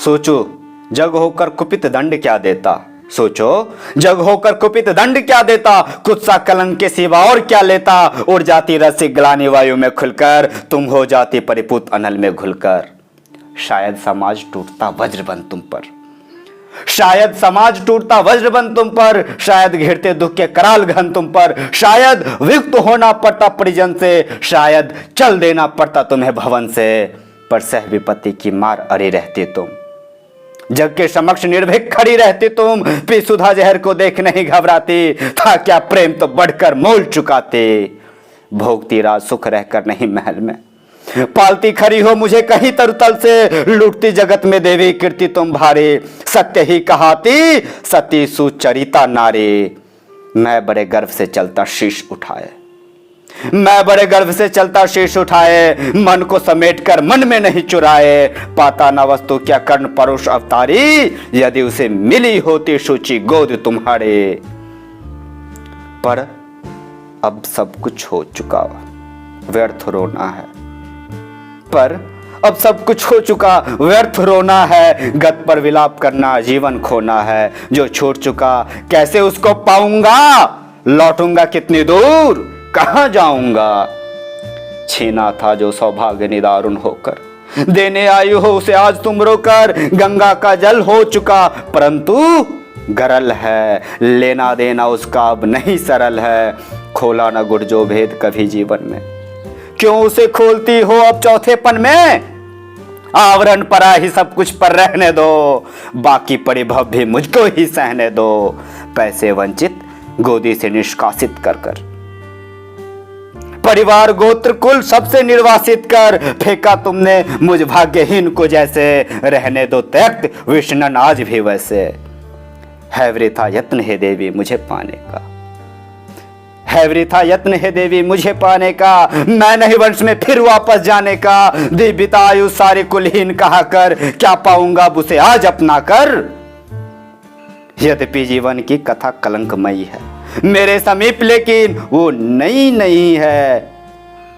सोचो जग होकर कुपित दंड क्या देता, सोचो जग होकर कुपित दंड क्या देता, कुछ सा कलंक के सिवा और क्या लेता। उड़ जाती रसिक ग्लानि वायु में खुलकर, तुम हो जाती परिपूत अनल में घुलकर। शायद समाज टूटता वज्रबंध तुम पर, शायद समाज टूटता वज्रबंध तुम पर, शायद घिरते दुख के कराल घन तुम पर, शायद विमुक्त होना पड़ता परिजन से, शायद चल देना पड़ता तुम्हें भवन से। पर सह विपत्ति की मार अड़े रहते तुम, जग के समक्ष निर्भीक खड़ी रहती तुम। पी सुधा जहर को देख नहीं घबराती, था क्या प्रेम तो बढ़कर मोल चुकाते। भोगती रात सुख रहकर नहीं महल में, पालती खरी हो मुझे कहीं तरुतल से। लूटती जगत में देवी कीर्ति तुम भारे, सत्य ही कहाती सती सुचरिता नारी। मैं बड़े गर्व से चलता शीश उठाए, मैं बड़े गर्व से चलता शीश उठाए, मन को समेट कर मन में नहीं चुराए। पाता न वस्तु क्या कर्ण परुष अवतारी, यदि उसे मिली होती शुचि गोद तुम्हारे। पर अब सब कुछ हो चुका, व्यर्थ रोना है। पर अब सब कुछ हो चुका, व्यर्थ रोना है। गत पर विलाप करना जीवन खोना है। जो छूट चुका कैसे उसको पाऊंगा, लौटूंगा कितनी दूर कहां जाऊंगा। छीना था जो सौभाग्य निदारुण होकर, देने आई हो उसे आज तुम रोकर। गंगा का जल हो चुका परंतु गरल है, लेना देना उसका अब नहीं सरल है। खोला न गुड़ जो भेद कभी जीवन में, क्यों उसे खोलती हो अब चौथेपन में। आवरण परा ही सब कुछ पर रहने दो, बाकी परिभव भी मुझको ही सहने दो। पैसे वंचित गोदी से निष्कासित कर कर, परिवार गोत्र कुल सबसे निर्वासित कर। फेंका तुमने मुझ भाग्यहीन को जैसे, रहने दो त्यक्त विष्णन आज भी वैसे। है वृथा यत्न हे देवी मुझे पाने का, है वृथा यत्न हे देवी मुझे पाने का। मैं नहीं वंश में फिर वापस जाने का, दिव्यता आयु सारे कुलहीन कहा कर। क्या पाऊंगा उसे आज अपना कर। यद्यपि जीवन की कथा कलंकमयी है मेरे समीप, लेकिन वो नहीं है।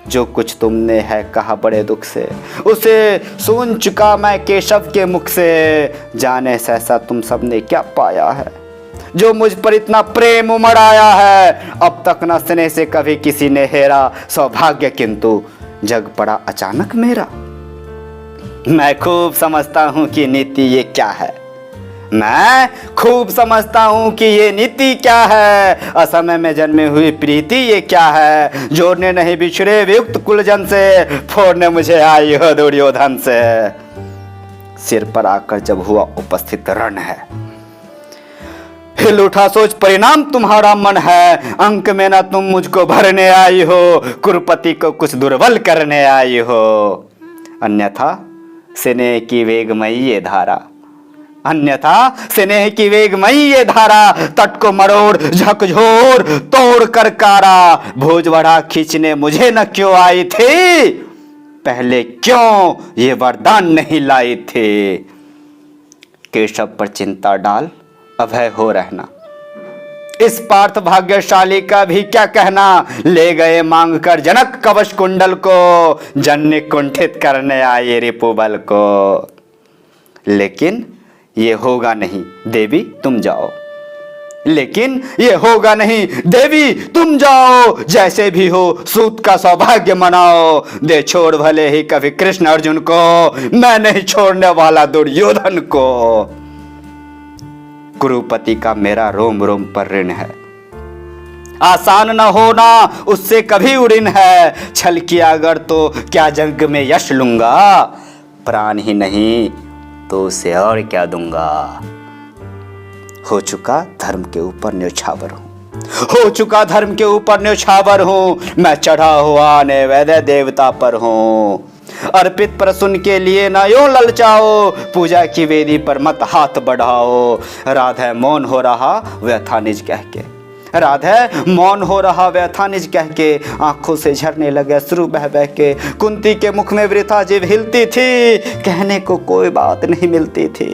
जो कुछ तुमने है कहा बड़े दुख से, उसे सुन चुका मैं केशव के मुख से। जाने सहसा तुम सबने क्या पाया है, जो मुझ पर इतना प्रेम उमड़ आया है। अब तक न स्नेह से कभी किसी ने हेरा, सौभाग्य किंतु जग पड़ा अचानक मेरा। मैं खूब समझता हूं कि नीति ये क्या है, मैं खूब समझता हूं कि ये नीति क्या है। असमय में जन्मे हुई प्रीति ये क्या है, जोड़ने नहीं बिछड़े वियुक्त कुलजन से। फोड़ने मुझे आई हो दुर्योधन से, सिर पर आकर जब हुआ उपस्थित रण है। हिल उठा सोच परिणाम तुम्हारा मन है, अंक में ना तुम मुझको भरने आई हो, कुरुपति को कुछ दुर्बल करने आई हो। अन्यथा स्नेह की वेगमयी ये धारा, अन्यथा स्नेह की वेगमयी ये धारा, तट को मरोड़ झकझोर तोड़ कर कारा। भोज बढ़ा खींचने मुझे न क्यों आई थी, पहले क्यों ये वरदान नहीं लाई थी। केशव पर चिंता डाल अभय हो रहना, इस पार्थ भाग्यशाली का भी क्या कहना। ले गए मांग कर जनक कवच कुंडल को, जन्य कुंठित करने आए रिपुबल को। लेकिन ये होगा नहीं देवी तुम जाओ, लेकिन ये होगा नहीं देवी तुम जाओ। जैसे भी हो सूत का सौभाग्य मनाओ, दे छोड़ भले ही कभी कृष्ण अर्जुन को, मैं नहीं छोड़ने वाला दुर्योधन को। कुरुपति का मेरा रोम रोम पर ऋण है, आसान न होना उससे कभी उड़िन है। छल किया अगर तो क्या जंग में यश लूंगा, प्राण ही नहीं तो उसे और क्या दूंगा। हो चुका धर्म के ऊपर न्योछावर हूं, हो चुका धर्म के ऊपर न्योछावर हूं। मैं चढ़ा हुआ नैवेद्य देवता पर हूं, अर्पित प्रसून के लिए न यूं ललचाओ। पूजा की वेदी पर मत हाथ बढ़ाओ। राधे मौन हो रहा व्यथा निज कह के, राधे मौन हो रहा व्यथा निज कह के। आंखों से झरने लगे अश्रु बह बह के। कुंती के मुख में वृथा जीभ हिलती थी, कहने को कोई बात नहीं मिलती थी।